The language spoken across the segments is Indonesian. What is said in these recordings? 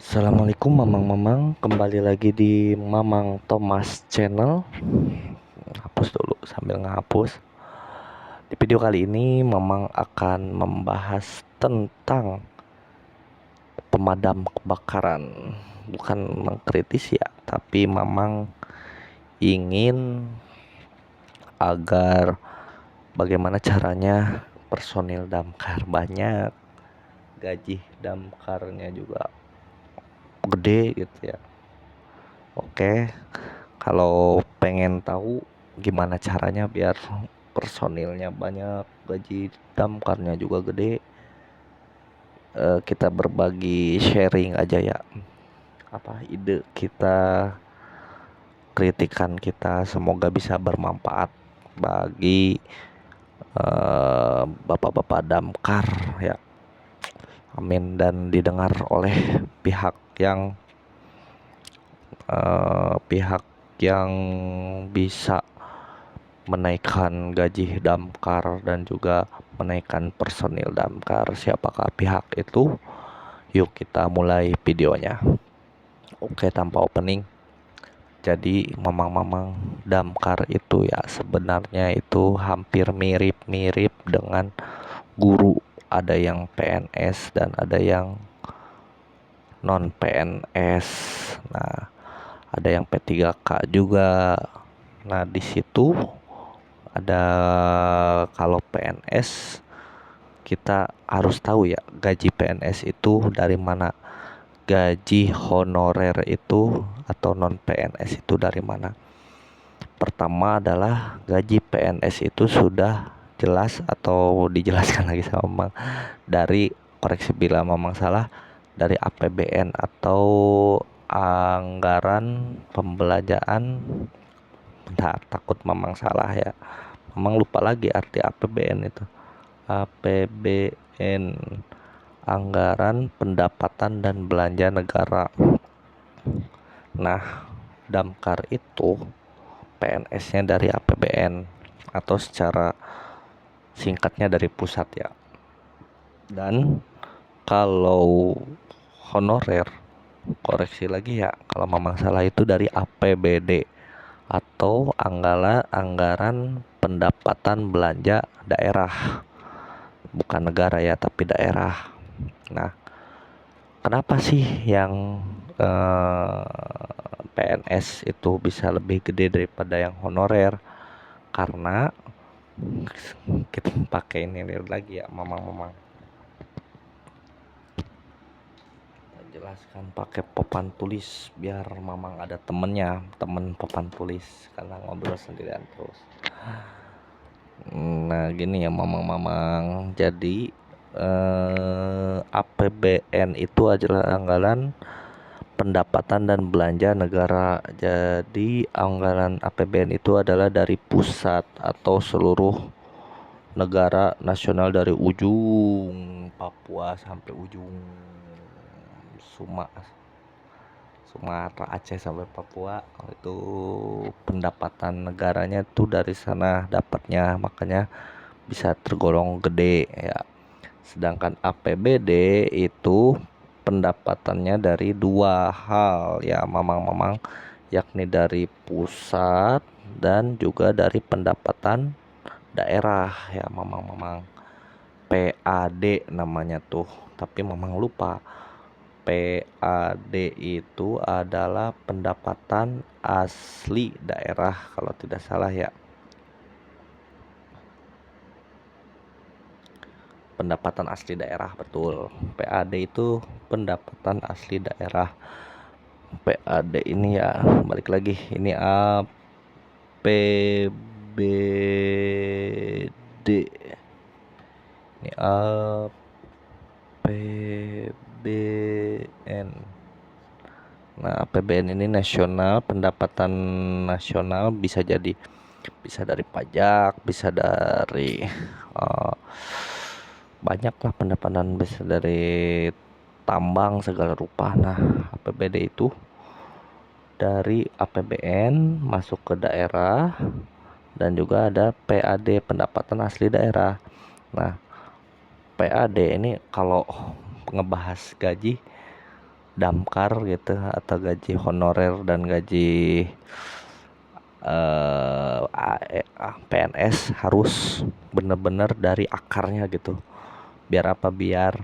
Assalamualaikum Mamang-mamang, kembali lagi di Mamang Thomas Channel. Hapus dulu sambil ngehapus. Di video kali ini Mamang akan membahas tentang pemadam kebakaran. Bukan mengkritis ya, tapi Mamang ingin agar bagaimana caranya personil damkar banyak, gaji damkarnya juga gede gitu ya. Oke, kalau pengen tahu gimana caranya biar personilnya banyak, gaji damkarnya juga gede, kita berbagi sharing aja ya. Apa ide kita, kritikan kita, semoga bisa bermanfaat bagi bapak-bapak damkar ya. Amin, dan didengar oleh pihak yang bisa menaikkan gaji damkar dan juga menaikkan personil damkar. Siapakah pihak itu? Yuk kita mulai videonya. Oke, tanpa opening. Jadi mamang-mamang, damkar itu ya sebenarnya itu hampir mirip-mirip dengan guru. Ada yang PNS dan ada yang non PNS. Nah, ada yang P3K juga. Nah, di situ ada, kalau PNS kita harus tahu ya gaji PNS itu dari mana, gaji honorer itu atau non PNS itu dari mana. Pertama adalah gaji PNS itu sudah jelas atau dijelaskan lagi sama Mamang dari, koreksi bila Mamang salah, dari APBN atau anggaran pembelanjaan. Bentar, takut Mamang salah ya. Mamang lupa lagi arti APBN itu. APBN, anggaran pendapatan dan belanja negara. Nah, damkar itu PNS-nya dari APBN atau secara singkatnya dari pusat ya. Dan kalau honorer, koreksi lagi ya kalau Mamang salah, itu dari APBD atau anggaran pendapatan belanja daerah, bukan negara ya tapi daerah. Nah, kenapa sih yang PNS itu bisa lebih gede daripada yang honorer? Karena kita pakai ini lagi ya, mamang jelaskan pakai papan tulis biar mamang ada temen papan tulis, karena ngobrol sendirian terus. Nah gini ya mamang, jadi APBN itu adalah anggaran pendapatan dan belanja negara. Jadi anggaran APBN itu adalah dari pusat atau seluruh negara nasional, dari ujung Papua sampai ujung Sumatera, Aceh sampai Papua. Itu pendapatan negaranya tuh dari sana dapatnya, makanya bisa tergolong gede ya. Sedangkan APBD itu pendapatannya dari dua hal ya mamang, yakni dari pusat dan juga dari pendapatan daerah ya mamang. PAD namanya tuh, tapi mamang lupa. PAD itu adalah pendapatan asli daerah kalau tidak salah ya. Pendapatan asli daerah, betul. PAD itu pendapatan asli daerah. PAD ini ya balik lagi, ini APBD, ini APBN. Nah, APBN ini nasional, pendapatan nasional, bisa dari pajak, bisa dari banyak lah pendapatan, bisa dari tambang segala rupa. Nah, APBD itu dari APBN masuk ke daerah, dan juga ada PAD, pendapatan asli daerah. Nah, PAD ini kalau ngebahas gaji damkar gitu atau gaji honorer dan gaji PNS harus bener-bener dari akarnya gitu. Biar apa? Biar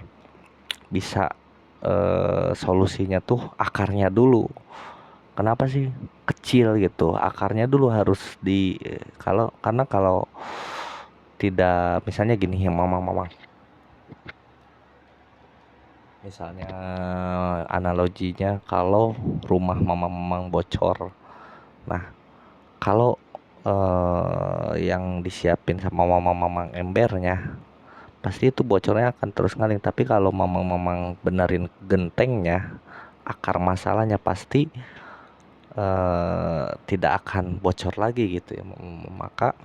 bisa solusinya tuh akarnya dulu. Kenapa sih kecil gitu? Akarnya dulu harus karena kalau tidak, misalnya gini, yang mamang-mamang, misalnya analoginya kalau rumah mamang-mamang bocor. Nah, kalau yang disiapin sama mamang-mamang embernya, pasti itu bocornya akan terus ngaling. Tapi kalau mamang-mamang benerin gentengnya, akar masalahnya pasti tidak akan bocor lagi gitu ya. Maka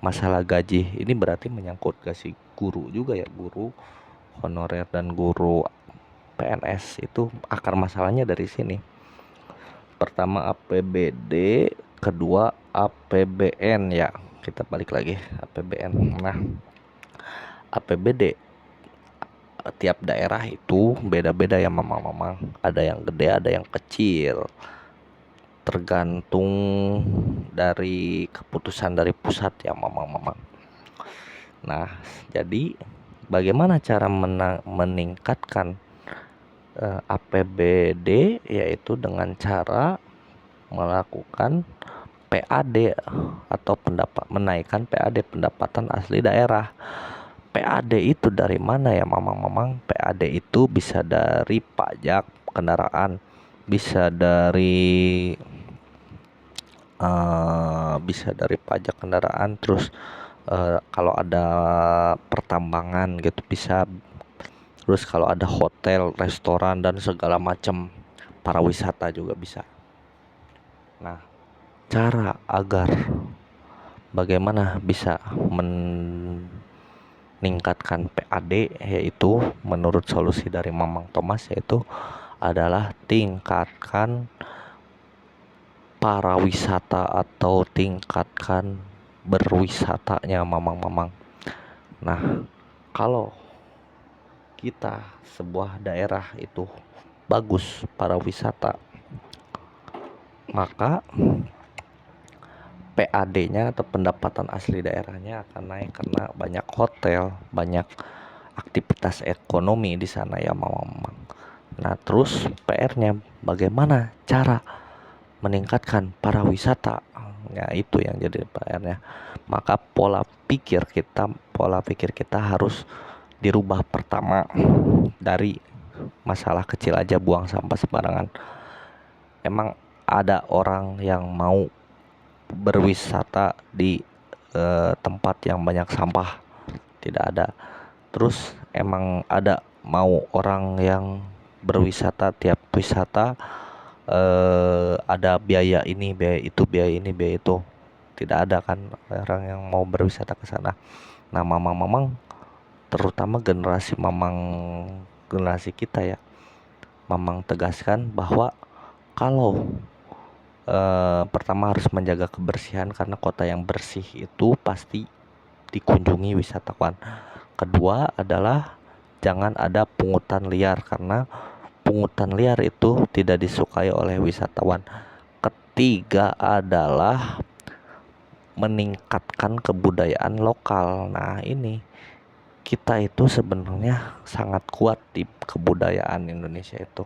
masalah gaji ini berarti menyangkut gaji guru juga ya, guru honorer dan guru PNS. Itu akar masalahnya dari sini. Pertama APBD, kedua APBN ya. Kita balik lagi APBN. Nah, APBD tiap daerah itu beda-beda ya mamang-mamang. Ada yang gede, ada yang kecil. Tergantung dari keputusan dari pusat ya mamang-mamang. Nah, jadi bagaimana cara meningkatkan APBD, yaitu dengan cara melakukan PAD atau menaikkan PAD, pendapatan asli daerah. PAD itu dari mana ya mamang-mamang? PAD itu bisa dari pajak kendaraan, bisa dari pajak kendaraan, terus kalau ada pertambangan gitu bisa, terus kalau ada hotel, restoran dan segala macam para wisata juga bisa. Nah, cara agar bagaimana bisa meningkatkan PAD, yaitu menurut solusi dari Mamang Thomas, yaitu adalah tingkatkan para wisata atau tingkatkan berwisatanya mamang-mamang. Nah, kalau kita sebuah daerah itu bagus para wisata, maka PAD-nya atau pendapatan asli daerahnya akan naik karena banyak hotel, banyak aktivitas ekonomi di sana ya mamang. Nah, terus PR-nya bagaimana cara meningkatkan para wisata. Ya, itu yang jadi PR-nya. Maka pola pikir kita harus dirubah. Pertama, dari masalah kecil aja, buang sampah sembarangan. Emang ada orang yang mau berwisata di tempat yang banyak sampah? Tidak ada. Terus emang ada mau orang yang berwisata, tiap wisata ada biaya ini, biaya itu, biaya ini, biaya itu? Tidak ada kan orang yang mau berwisata ke sana. Nah, mamang-mamang, terutama generasi kita ya, mamang tegaskan bahwa kalau pertama harus menjaga kebersihan, karena kota yang bersih itu pasti dikunjungi wisatawan. Kedua adalah jangan ada pungutan liar, karena pungutan liar itu tidak disukai oleh wisatawan. Ketiga adalah meningkatkan kebudayaan lokal. Nah, ini kita itu sebenarnya sangat kuat di kebudayaan Indonesia itu.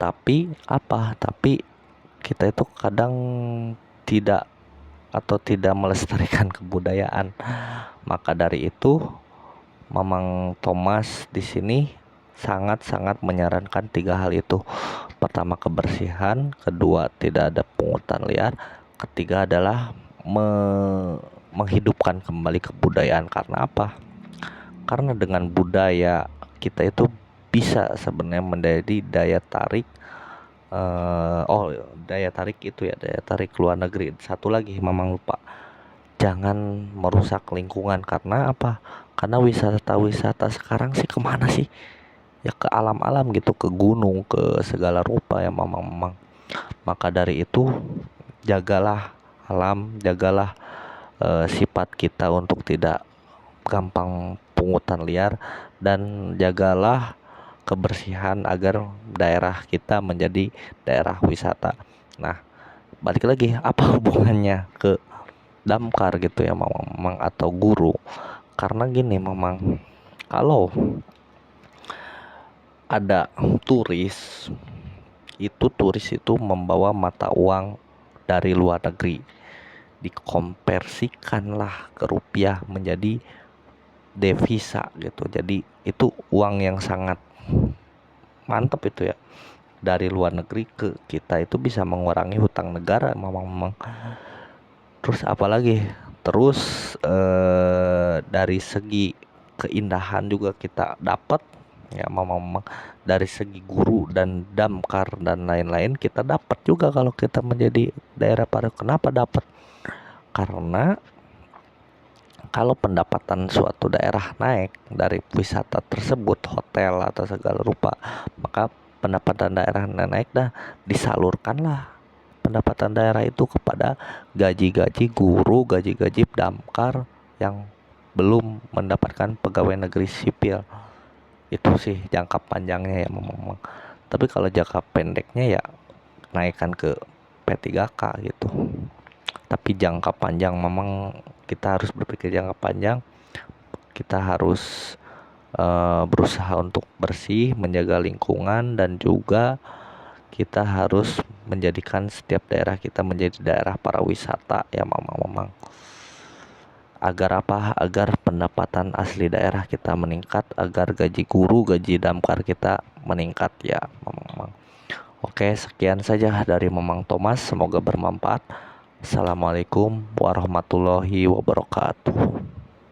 Tapi kita itu kadang tidak melestarikan kebudayaan. Maka dari itu Mamang Thomas di sini sangat-sangat menyarankan 3 hal itu. Pertama, kebersihan. Kedua, tidak ada pungutan liar. Ketiga adalah menghidupkan kembali kebudayaan. Karena apa? Karena dengan budaya kita itu bisa sebenarnya menjadi daya tarik daya tarik luar negeri. Satu lagi Mamang lupa, jangan merusak lingkungan. Karena apa? Karena wisata sekarang sih kemana sih? Ya ke alam-alam gitu, ke gunung, ke segala rupa ya mamang-mamang. Maka dari itu jagalah alam, jagalah sifat kita untuk tidak gampang pungutan liar, dan jagalah kebersihan agar daerah kita menjadi daerah wisata. Nah, balik lagi, apa hubungannya ke damkar gitu ya memang atau guru? Karena gini, memang kalau ada turis itu membawa mata uang dari luar negeri, dikonversikanlah ke rupiah menjadi devisa gitu. Jadi itu uang yang sangat mantap itu ya, dari luar negeri ke kita, itu bisa mengurangi hutang negara memang. Terus apalagi, terus dari segi keindahan juga kita dapat ya memang, dari segi guru dan damkar dan lain-lain kita dapat juga kalau kita menjadi daerah pariwisata. Kenapa dapat? Karena kalau pendapatan suatu daerah naik dari wisata tersebut, hotel atau segala rupa, maka pendapatan daerah naik, dah disalurkanlah pendapatan daerah itu kepada gaji-gaji guru, gaji-gaji damkar yang belum mendapatkan pegawai negeri sipil. Itu sih jangka panjangnya ya memang. Tapi kalau jangka pendeknya ya naikkan ke P3K gitu. Tapi jangka panjang memang kita harus berpikir jangka panjang. Kita harus berusaha untuk bersih, menjaga lingkungan, dan juga kita harus menjadikan setiap daerah kita menjadi daerah pariwisata ya memang. Agar apa? Agar pendapatan asli daerah kita meningkat, agar gaji guru, gaji damkar kita meningkat ya memang. Oke, sekian saja dari Mamang Thomas, semoga bermanfaat. Assalamualaikum warahmatullahi wabarakatuh.